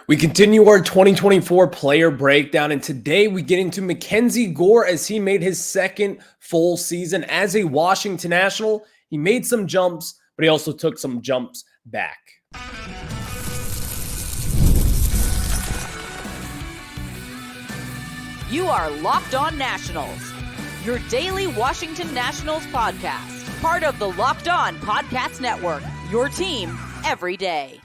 We continue our 2024 player breakdown, and today we get into MacKenzie Gore as he made his second full season as a Washington National. He made some jumps, but he also took some jumps back. You are Locked On Nationals, your daily Washington Nationals podcast, part of the Locked On Podcast Network, your team every day.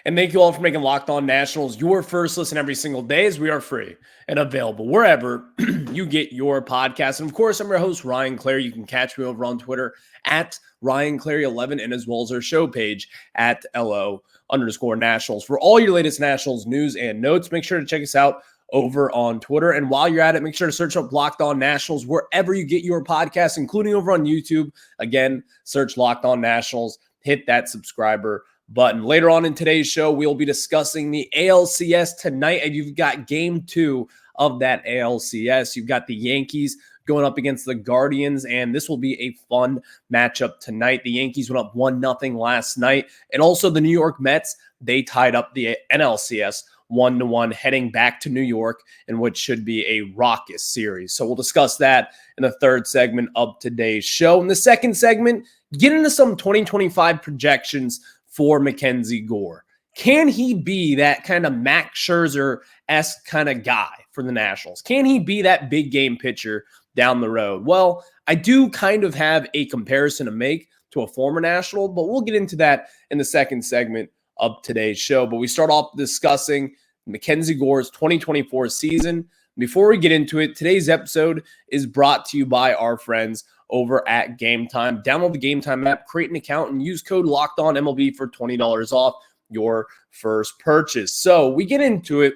And thank you all for making Locked On Nationals your first listen every single day, as we are free and available wherever you get your podcast. And of course, I'm your host, Ryan Clary. You can catch me over on Twitter at RyanClary11 and as well as our show page at LO_Nationals. For all your latest Nationals news and notes, make sure to check us out over on Twitter. And while you're at it, make sure to search up Locked On Nationals wherever you get your podcasts, including over on YouTube. Again, search Locked On Nationals, hit that subscriber button. Later on in today's show, we'll be discussing the ALCS tonight, and you've got game 2 of that ALCS. You've got the Yankees going up against the Guardians, and this will be a fun matchup tonight. The Yankees went up 1-0 last night, and also the New York Mets, they tied up the NLCS 1-1 heading back to New York, in which should be a raucous series. So we'll discuss that in the third segment of today's show. In the second segment, get into some 2025 projections for MacKenzie Gore. Can he be that kind of Max Scherzer-esque kind of guy for the Nationals? Can he be that big game pitcher down the road? Well, I do kind of have a comparison to make to a former National, but we'll get into that in the second segment of today's show. But we start off discussing MacKenzie Gore's 2024 season. Before we get into it, today's episode is brought to you by our friends over at Gametime. Download the Gametime app, create an account, and use code LOCKEDONMLB for $20 off your first purchase. So we get into it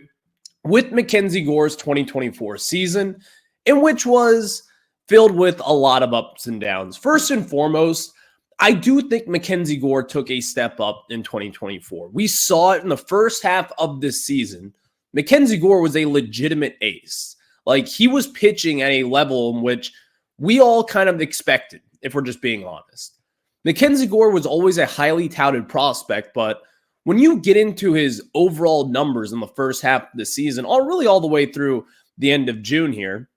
with MacKenzie Gore's 2024 season, in which was filled with a lot of ups and downs. First and foremost, I do think MacKenzie Gore took a step up in 2024. We saw it in the first half of this season. MacKenzie Gore was a legitimate ace. Like, he was pitching at a level in which we all kind of expected, if we're just being honest. MacKenzie Gore was always a highly touted prospect, but when you get into his overall numbers in the first half of the season, all the way through the end of June here,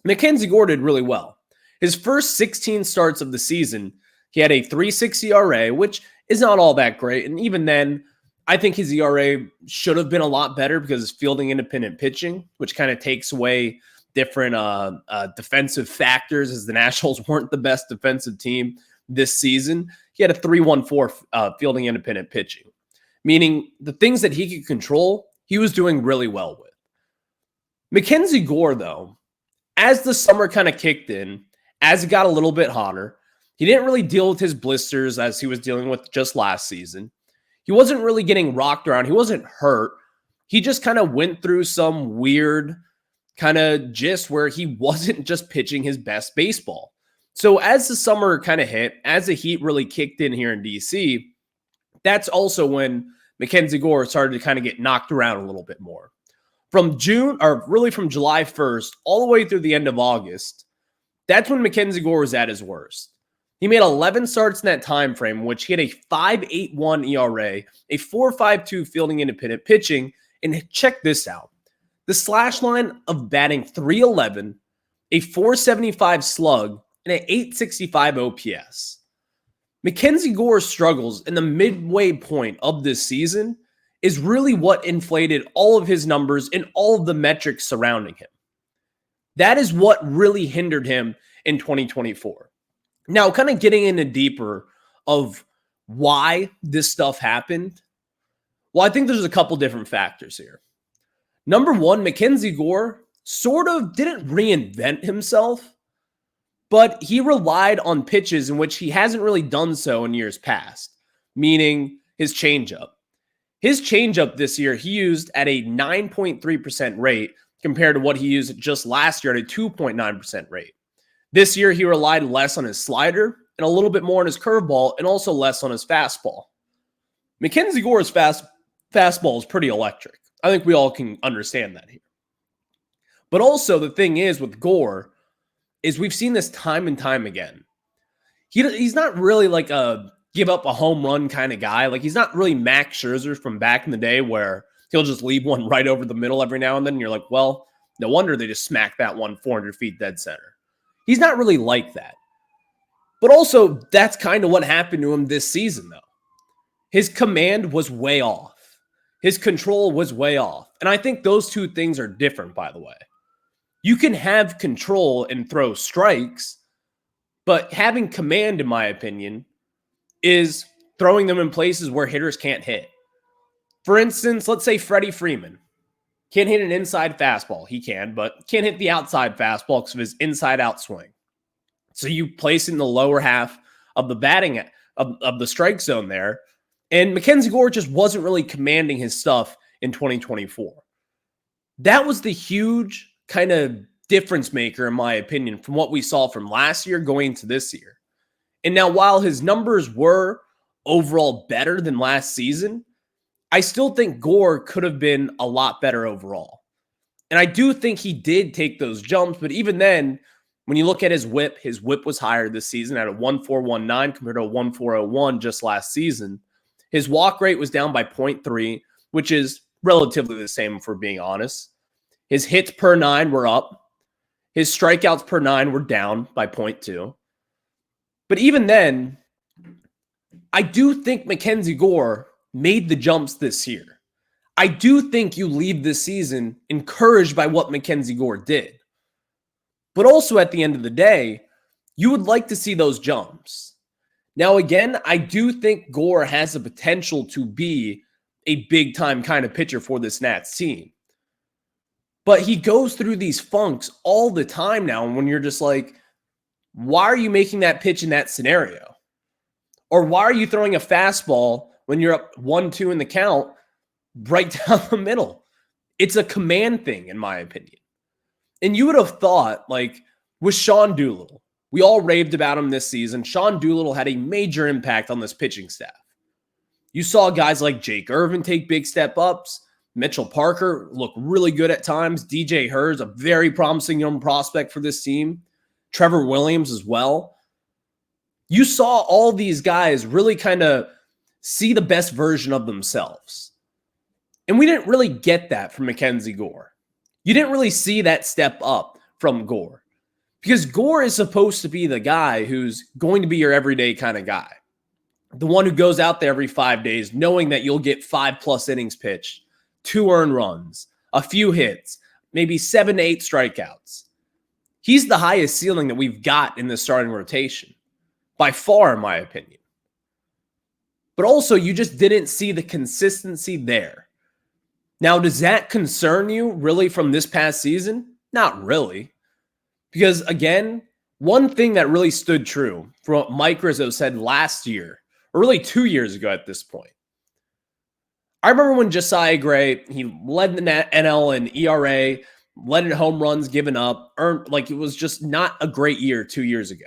MacKenzie Gore did really well. His first 16 starts of the season, he had a 3.6 ERA, which is not all that great. And even then, I think his ERA should have been a lot better because it's fielding independent pitching, which kind of takes away different defensive factors, as the Nationals weren't the best defensive team this season. He had a 3.14 fielding independent pitching, meaning the things that he could control, he was doing really well with. MacKenzie Gore, though, as the summer kind of kicked in, as it got a little bit hotter, he didn't really deal with his blisters as he was dealing with just last season. He wasn't really getting rocked around. He wasn't hurt. He just kind of went through some weird kind of gist where he wasn't just pitching his best baseball. So as the summer kind of hit, as the heat really kicked in here in DC, that's also when MacKenzie Gore started to kind of get knocked around a little bit more. From July 1st all the way through the end of August, that's when MacKenzie Gore was at his worst. He made 11 starts in that time frame, which he had a 5.81 ERA, a 4.52 fielding independent pitching, and check this out. The slash line of batting .311, a .475 slug, and an .865 OPS. MacKenzie Gore's struggles in the midway point of this season is really what inflated all of his numbers and all of the metrics surrounding him. That is what really hindered him in 2024. Now, kind of getting into deeper of why this stuff happened, well, I think there's a couple different factors here. Number one, MacKenzie Gore sort of didn't reinvent himself, but he relied on pitches in which he hasn't really done so in years past, meaning his changeup. His changeup this year, he used at a 9.3% rate compared to what he used just last year at a 2.9% rate. This year, he relied less on his slider and a little bit more on his curveball and also less on his fastball. MacKenzie Gore's fastball is pretty electric. I think we all can understand that here. But also the thing is with Gore is we've seen this time and time again. He's not really like a give up a home run kind of guy. Like, he's not really Max Scherzer from back in the day where he'll just leave one right over the middle every now and then. And you're like, well, no wonder they just smacked that one 400 feet dead center. He's not really like that. But also, that's kind of what happened to him this season, though. His command was way off. His control was way off. And I think those two things are different, by the way. You can have control and throw strikes, but having command, in my opinion, is throwing them in places where hitters can't hit. For instance, let's say Freddie Freeman can't hit an inside fastball. He can, but can't hit the outside fastball because of his inside-out swing. So you place in the lower half of the batting of the strike zone there. And MacKenzie Gore just wasn't really commanding his stuff in 2024. That was the huge kind of difference maker, in my opinion, from what we saw from last year going into this year. And now, while his numbers were overall better than last season, I still think Gore could have been a lot better overall. And I do think he did take those jumps, but even then, when you look at his whip was higher this season at a 1.419 compared to a 1.401 just last season. His walk rate was down by 0.3, which is relatively the same if we're being honest. His hits per 9 were up. His strikeouts per 9 were down by 0.2. But even then, I do think MacKenzie Gore made the jumps this year. I do think you leave this season encouraged by what MacKenzie Gore did. But also at the end of the day, you would like to see those jumps. Now, again, I do think Gore has the potential to be a big-time kind of pitcher for this Nats team. But he goes through these funks all the time now, and when you're just like, why are you making that pitch in that scenario? Or why are you throwing a fastball when you're up 1-2 in the count right down the middle? It's a command thing, in my opinion. And you would have thought, like, with Sean Doolittle, we all raved about him this season. Sean Doolittle had a major impact on this pitching staff. You saw guys like Jake Irvin take big step-ups. Mitchell Parker look really good at times. DJ Hurd, a very promising young prospect for this team. Trevor Williams as well. You saw all these guys really kind of see the best version of themselves. And we didn't really get that from MacKenzie Gore. You didn't really see that step up from Gore. Because Gore is supposed to be the guy who's going to be your everyday kind of guy. The one who goes out there every 5 days knowing that you'll get 5+ innings pitched, 2 earned runs, a few hits, maybe 7 to 8 strikeouts. He's the highest ceiling that we've got in the starting rotation. By far, in my opinion. But also, you just didn't see the consistency there. Now, does that concern you really from this past season? Not really. Because, again, one thing that really stood true from what Mike Rizzo said last year, or really 2 years ago at this point. I remember when Josiah Gray, he led the NL in ERA, led in home runs given up, earned, like, it was just not a great year 2 years ago.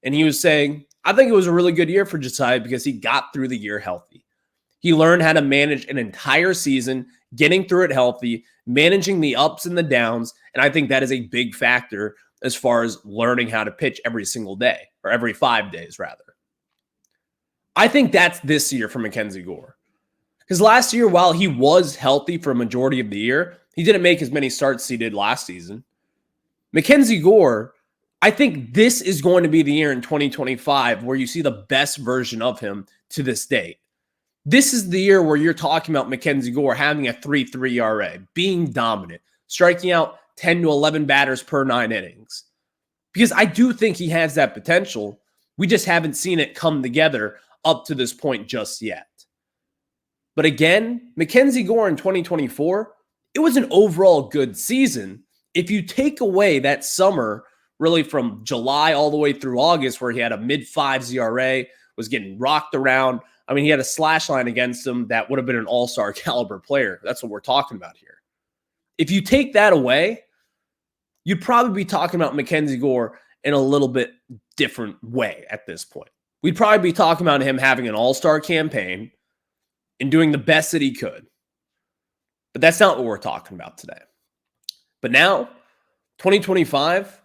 And he was saying, I think it was a really good year for Josiah because he got through the year healthy. He learned how to manage an entire season, getting through it healthy, managing the ups and the downs, and I think that is a big factor as far as learning how to pitch every single day, or every 5 days, rather. I think that's this year for MacKenzie Gore. Because last year, while he was healthy for a majority of the year, he didn't make as many starts as he did last season. MacKenzie Gore, I think this is going to be the year in 2025 where you see the best version of him to this date. This is the year where you're talking about MacKenzie Gore having a 3.3 ERA, being dominant, striking out 10 to 11 batters per 9 innings. Because I do think he has that potential. We just haven't seen it come together up to this point just yet. But again, MacKenzie Gore in 2024, it was an overall good season. If you take away that summer, really from July all the way through August, where he had a mid-5s ERA, was getting rocked around. I mean, he had a slash line against him that would have been an all-star caliber player. That's what we're talking about here. If you take that away, you'd probably be talking about MacKenzie Gore in a little bit different way at this point. We'd probably be talking about him having an all-star campaign and doing the best that he could. But that's not what we're talking about today. But now, 2025,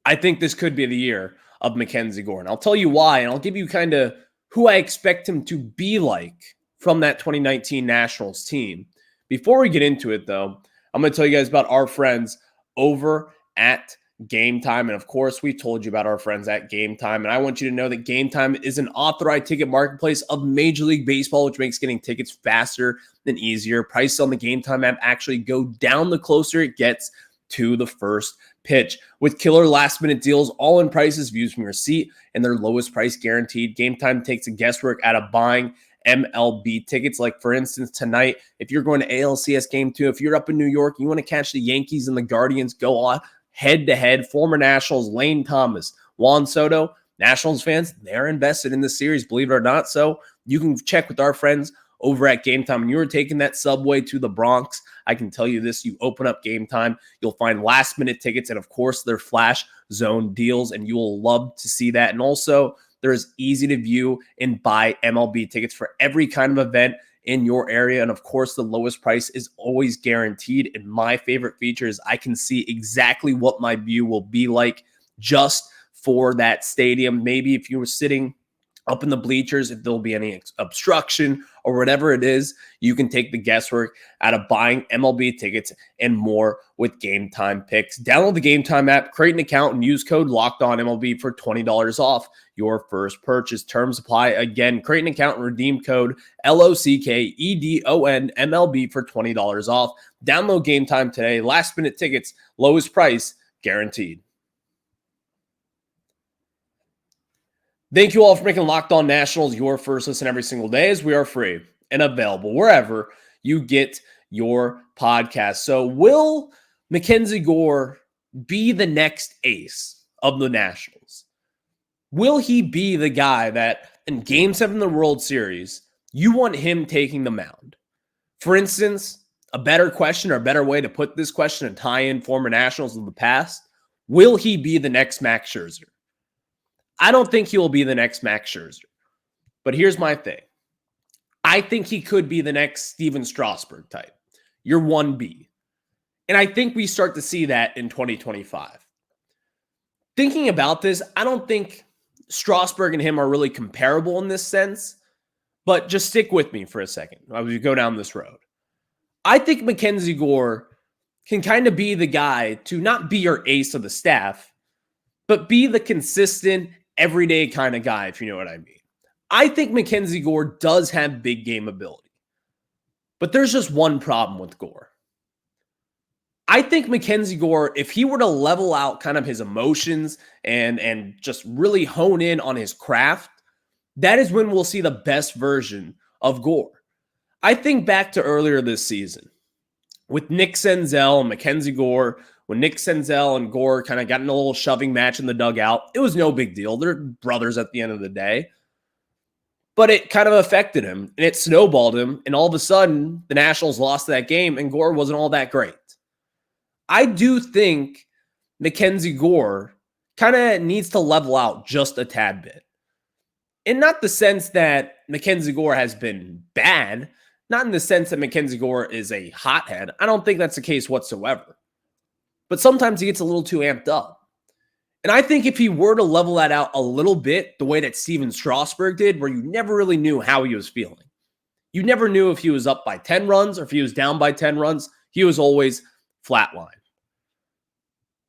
I think this could be the year of MacKenzie Gore. And I'll tell you why, and I'll give you kind of who I expect him to be like from that 2019 Nationals team. Before we get into it, though, I'm going to tell you guys about our friends over at Gametime. And of course, we told you about our friends at Gametime. And I want you to know that Gametime is an authorized ticket marketplace of Major League Baseball, which makes getting tickets faster and easier. Prices on the Gametime app actually go down the closer it gets to the first pitch. With killer last-minute deals, all-in prices, views from your seat, and their lowest price guaranteed. Gametime takes the guesswork out of buying MLB tickets. Like, for instance, tonight, if you're going to ALCS Game 2, if you're up in New York, you want to catch the Yankees and the Guardians go on head-to-head. Former Nationals Lane Thomas, Juan Soto, Nationals fans, they're invested in this series, believe it or not. So you can check with our friends over at Gametime. When you were taking that subway to the Bronx, I can tell you this, you open up Gametime, you'll find last-minute tickets and, of course, their flash zone deals, and you will love to see that. And also, there's easy-to-view and buy MLB tickets for every kind of event in your area. And, of course, the lowest price is always guaranteed. And my favorite feature is I can see exactly what my view will be like just for that stadium. Maybe if you were sitting up in the bleachers, if there'll be any obstruction or whatever it is, you can take the guesswork out of buying MLB tickets and more with Gametime picks. Download the Gametime app, create an account, and use code LOCKEDONMLB for $20 off your first purchase. Terms apply. Again, create an account and redeem code LOCKEDONMLB for $20 off. Download Gametime today. Last minute tickets, lowest price guaranteed. Thank you all for making Locked On Nationals your first listen every single day, as we are free and available wherever you get your podcast. So will MacKenzie Gore be the next ace of the Nationals? Will he be the guy that in Game 7 of the World Series, you want him taking the mound? For instance, a better question or a better way to put this question and tie in former Nationals of the past, will he be the next Max Scherzer? I don't think he will be the next Max Scherzer. But here's my thing. I think he could be the next Steven Strasburg type. Your 1B. And I think we start to see that in 2025. Thinking about this, I don't think Strasburg and him are really comparable in this sense. But just stick with me for a second as we go down this road. I think MacKenzie Gore can kind of be the guy to not be your ace of the staff, but be the consistent, everyday kind of guy, if you know what I mean. I think MacKenzie Gore does have big game ability. But there's just one problem with Gore. I think MacKenzie Gore, if he were to level out kind of his emotions and just really hone in on his craft, that is when we'll see the best version of Gore. I think back to earlier this season with Nick Senzel and MacKenzie Gore. When Nick Senzel and Gore kind of got in a little shoving match in the dugout, it was no big deal. They're brothers at the end of the day. But it kind of affected him, and it snowballed him, and all of a sudden, the Nationals lost that game, and Gore wasn't all that great. I do think MacKenzie Gore kind of needs to level out just a tad bit. And not the sense that MacKenzie Gore has been bad, not in the sense that MacKenzie Gore is a hothead. I don't think that's the case whatsoever. But sometimes he gets a little too amped up. And I think if he were to level that out a little bit, the way that Steven Strasburg did, where you never really knew how he was feeling. You never knew if he was up by 10 runs or if he was down by 10 runs. He was always flatline.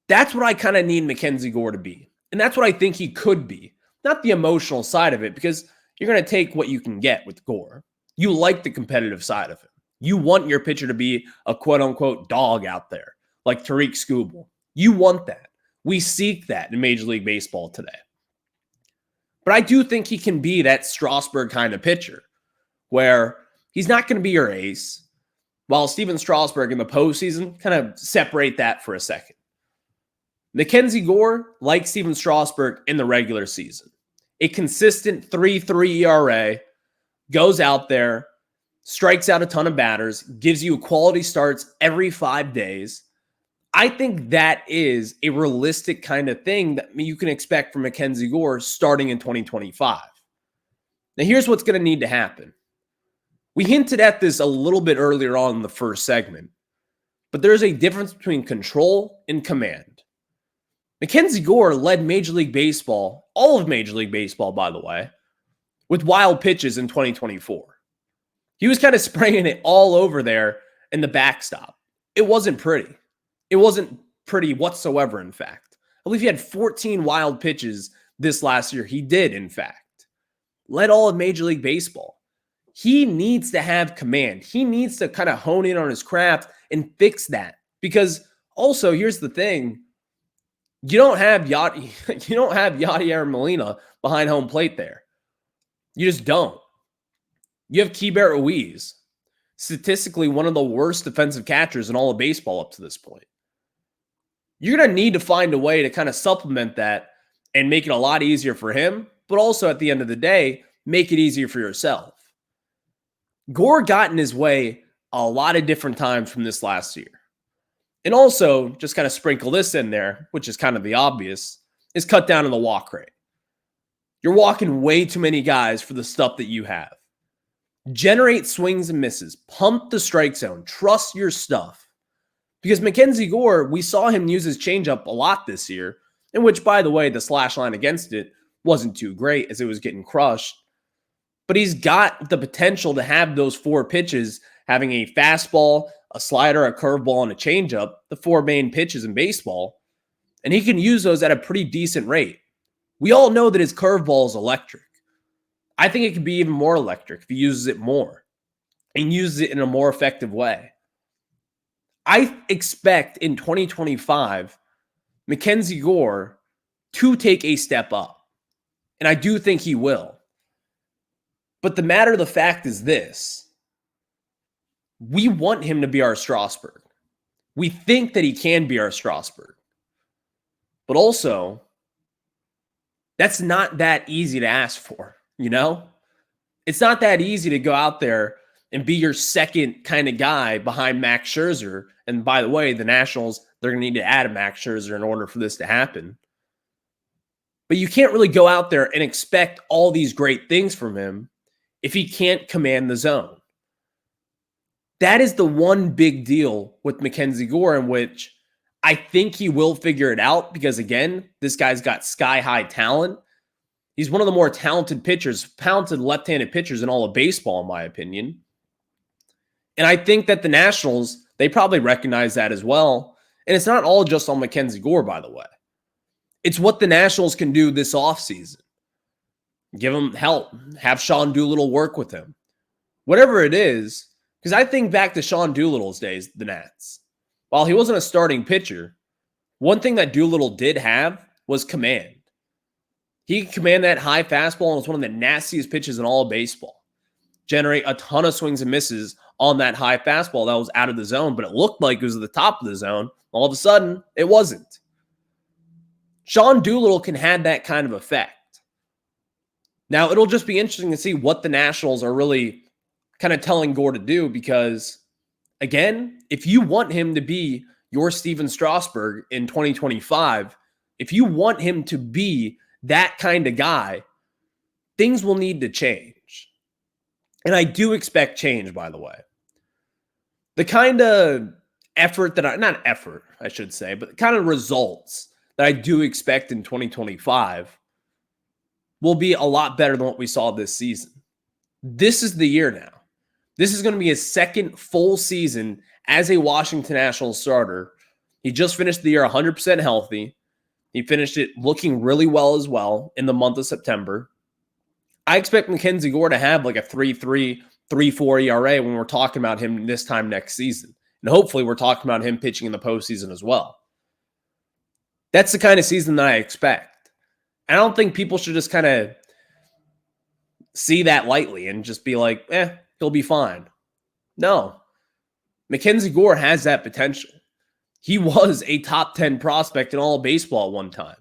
That's what I kind of need MacKenzie Gore to be. And that's what I think he could be. Not the emotional side of it, because you're going to take what you can get with Gore. You like the competitive side of him. You want your pitcher to be a quote-unquote dog out there, like Tariq Skubal. You want that. We seek that in Major League Baseball today. But I do think he can be that Strasburg kind of pitcher where he's not going to be your ace, while Steven Strasburg in the postseason, kind of separate that for a second. MacKenzie Gore, like Steven Strasburg in the regular season, a consistent 3.3 ERA, goes out there, strikes out a ton of batters, gives you quality starts every 5 days. I think that is a realistic kind of thing that you can expect from MacKenzie Gore starting in 2025. Now, here's what's going to need to happen. We hinted at this a little bit earlier on in the first segment, but there's a difference between control and command. MacKenzie Gore led Major League Baseball, all of Major League Baseball, by the way, with wild pitches in 2024. He was kind of spraying it all over there in the backstop. It wasn't pretty. It wasn't pretty whatsoever, in fact. I believe he had 14 wild pitches this last year. He did, in fact. Led all of Major League Baseball. He needs to have command. He needs to kind of hone in on his craft and fix that. Because also, here's the thing. You don't have Yadier Molina behind home plate there. You just don't. You have Keibert Ruiz, statistically one of the worst defensive catchers in all of baseball up to this point. You're going to need to find a way to kind of supplement that and make it a lot easier for him, but also at the end of the day, make it easier for yourself. Gore got in his way a lot of different times from this last year. And also, just kind of sprinkle this in there, which is kind of the obvious, is cut down on the walk rate. You're walking way too many guys for the stuff that you have. Generate swings and misses. Pump the strike zone. Trust your stuff. Because MacKenzie Gore, we saw him use his changeup a lot this year, in which, by the way, the slash line against it wasn't too great as it was getting crushed. But he's got the potential to have those 4 pitches, having a fastball, a slider, a curveball, and a changeup, the 4 main pitches in baseball. And he can use those at a pretty decent rate. We all know that his curveball is electric. I think it could be even more electric if he uses it more and uses it in a more effective way. I expect in 2025, MacKenzie Gore to take a step up. And I do think he will. But the matter of the fact is this. We want him to be our Strasburg. We think that he can be our Strasburg. But also, that's not that easy to ask for, you know? It's not that easy to go out there and be your second kind of guy behind Max Scherzer. And by the way, the Nationals, they're going to need to add a Max Scherzer in order for this to happen. But you can't really go out there and expect all these great things from him if he can't command the zone. That is the one big deal with MacKenzie Gore, in which I think he will figure it out because, again, this guy's got sky-high talent. He's one of the more talented pitchers, talented left-handed pitchers in all of baseball, in my opinion. And I think that the Nationals, they probably recognize that as well. And it's not all just on MacKenzie Gore, by the way. It's what the Nationals can do this offseason. Give him help. Have Sean Doolittle work with him. Whatever it is, because I think back to Sean Doolittle's days, the Nats. While he wasn't a starting pitcher, one thing that Doolittle did have was command. He could command that high fastball, and it was one of the nastiest pitches in all of baseball. Generate a ton of swings and misses on that high fastball that was out of the zone, but it looked like it was at the top of the zone. All of a sudden, it wasn't. Sean Doolittle can have that kind of effect. Now, it'll just be interesting to see what the Nationals are really kind of telling Gore to do because, again, if you want him to be your Steven Strasburg in 2025, if you want him to be that kind of guy, things will need to change. And I do expect change, by the way. The kind of effort that I should say, but the kind of results that I do expect in 2025 will be a lot better than what we saw this season. This is the year now. This is going to be his second full season as a Washington Nationals starter. He just finished the year 100% healthy. He finished it looking really well as well in the month of September. I expect MacKenzie Gore to have like a 3.3, 3.4 ERA when we're talking about him this time next season. And hopefully we're talking about him pitching in the postseason as well. That's the kind of season that I expect. I don't think people should just kind of see that lightly and just be like, he'll be fine. No. MacKenzie Gore has that potential. He was a top 10 prospect in all of baseball at one time.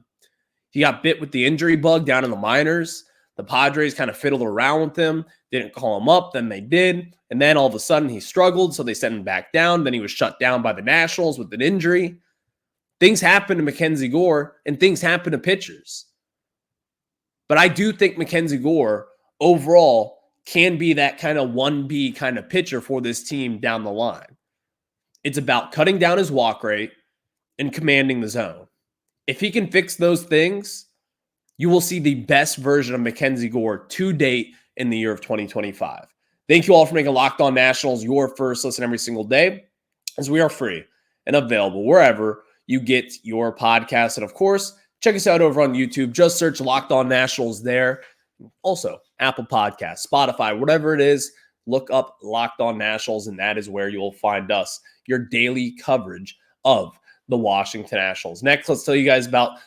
He got bit with the injury bug down in the minors. The Padres kind of fiddled around with him, didn't call him up, then they did. And then all of a sudden he struggled, so they sent him back down. Then he was shut down by the Nationals with an injury. Things happen to MacKenzie Gore, and things happen to pitchers. But I do think MacKenzie Gore overall can be that kind of 1B kind of pitcher for this team down the line. It's about cutting down his walk rate and commanding the zone. If he can fix those things, you will see the best version of MacKenzie Gore to date in the year of 2025. Thank you all for making Locked On Nationals your first listen every single day, as we are free and available wherever you get your podcasts. And of course, check us out over on YouTube. Just search Locked On Nationals there. Also, Apple Podcasts, Spotify, whatever it is, look up Locked On Nationals, and that is where you'll find us, your daily coverage of the Washington Nationals. Next, let's tell you guys about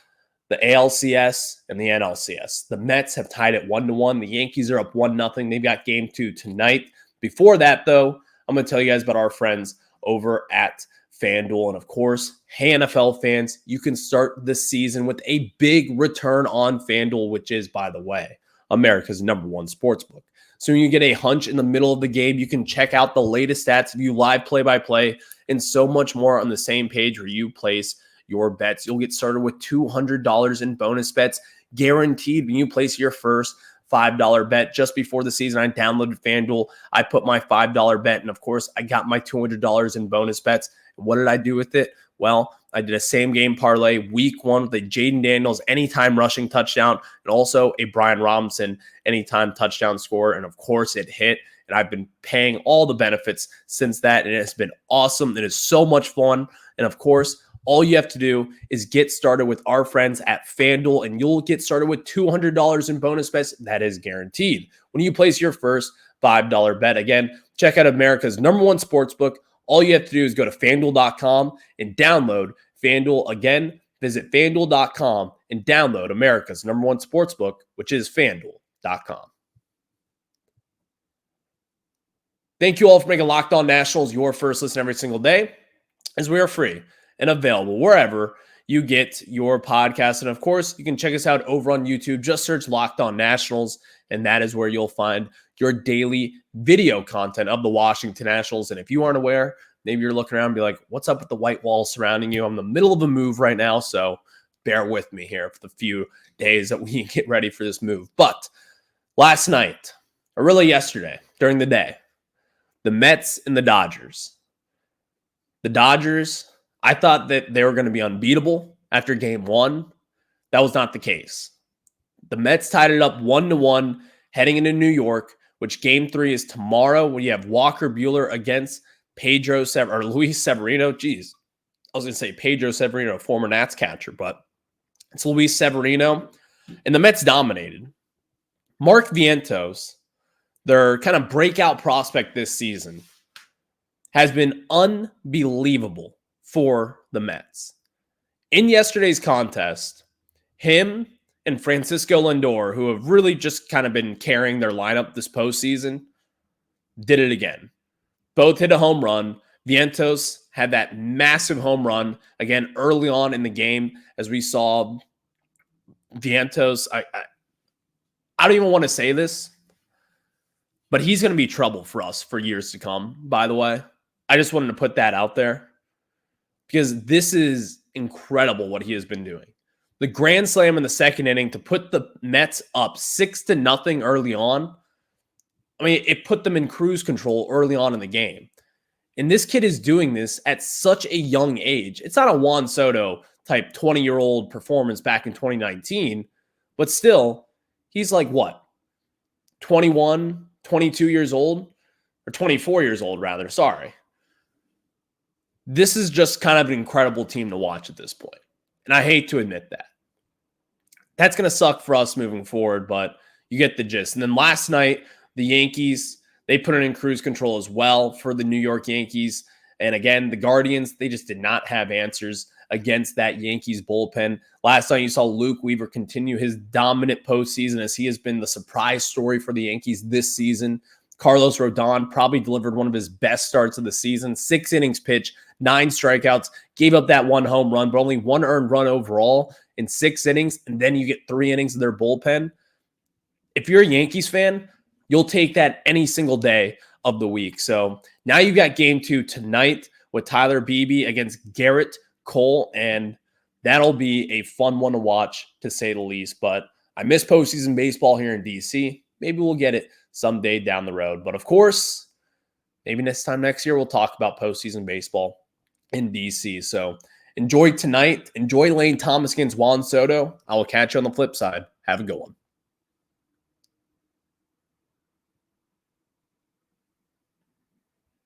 the ALCS and the NLCS. The Mets have tied it 1-1. The Yankees are up 1-0. They've got game 2 tonight. Before that, though, I'm going to tell you guys about our friends over at FanDuel. And of course, hey, NFL fans, you can start this season with a big return on FanDuel, which is, by the way, America's #1 sportsbook. So when you get a hunch in the middle of the game, you can check out the latest stats, view live play-by-play, and so much more on the same page where you place your bets. You'll get started with $200 in bonus bets guaranteed when you place your first $5 bet. Just before the season, I downloaded FanDuel. I put my $5 bet, and of course, I got my $200 in bonus bets. What did I do with it? Well, I did a same game parlay week 1 with a Jaden Daniels anytime rushing touchdown and also a Brian Robinson anytime touchdown score. And of course, it hit. And I've been paying all the benefits since that. And it has been awesome. It is so much fun. And of course, all you have to do is get started with our friends at FanDuel, and you'll get started with $200 in bonus bets. That is guaranteed when you place your first $5 bet. Again, check out America's #1 sportsbook. All you have to do is go to FanDuel.com and download FanDuel. Again, visit FanDuel.com and download America's #1 sportsbook, which is FanDuel.com. Thank you all for making Locked On Nationals your first listen every single day, as we are free and available wherever you get your podcast. And of course, you can check us out over on YouTube. Just search Locked On Nationals, and that is where you'll find your daily video content of the Washington Nationals. And if you aren't aware, maybe you're looking around and be like, what's up with the white walls surrounding you? I'm in the middle of a move right now, so bear with me here for the few days that we get ready for this move. But last night, or really yesterday, during the day, the Mets and the Dodgers. The Dodgers, I thought that they were going to be unbeatable after game 1. That was not the case. The Mets tied it up 1-1 heading into New York, which game 3 is tomorrow when you have Walker Buehler against Luis Severino. Jeez, I was going to say Pedro Severino, former Nats catcher, but it's Luis Severino. And the Mets dominated. Mark Vientos, their kind of breakout prospect this season, has been unbelievable for the Mets. In yesterday's contest, him and Francisco Lindor, who have really just kind of been carrying their lineup this postseason, did it again. Both hit a home run. Vientos had that massive home run again early on in the game, as we saw Vientos. I don't even want to say this, but he's going to be trouble for us for years to come, by the way. I just wanted to put that out there because this is incredible what he has been doing. The grand slam in the second inning to put the Mets up 6-0 early on. I mean, it put them in cruise control early on in the game. And this kid is doing this at such a young age. It's not a Juan Soto type 20-year-old performance back in 2019, but still, he's like what? 21, 22 years old? Or 24 years old, rather. Sorry. This is just kind of an incredible team to watch at this point. And I hate to admit that. That's going to suck for us moving forward, but you get the gist. And then last night, the Yankees, they put it in cruise control as well for the New York Yankees. And again, the Guardians, they just did not have answers against that Yankees bullpen. Last night, you saw Luke Weaver continue his dominant postseason as he has been the surprise story for the Yankees this season. Carlos Rodon probably delivered one of his best starts of the season. 6 innings pitched, 9 strikeouts, gave up that 1 home run, but only 1 earned run overall in 6 innings, and then you get 3 innings of their bullpen. If you're a Yankees fan, you'll take that any single day of the week. So now you've got game 2 tonight with Tyler Beebe against Garrett Cole, and that'll be a fun one to watch, to say the least. But I miss postseason baseball here in DC. Maybe we'll get it someday down the road. But of course, maybe next year we'll talk about postseason baseball in DC. So Enjoy tonight. Enjoy Lane Thomas against Juan Soto. I will catch you on the flip side. Have a good one.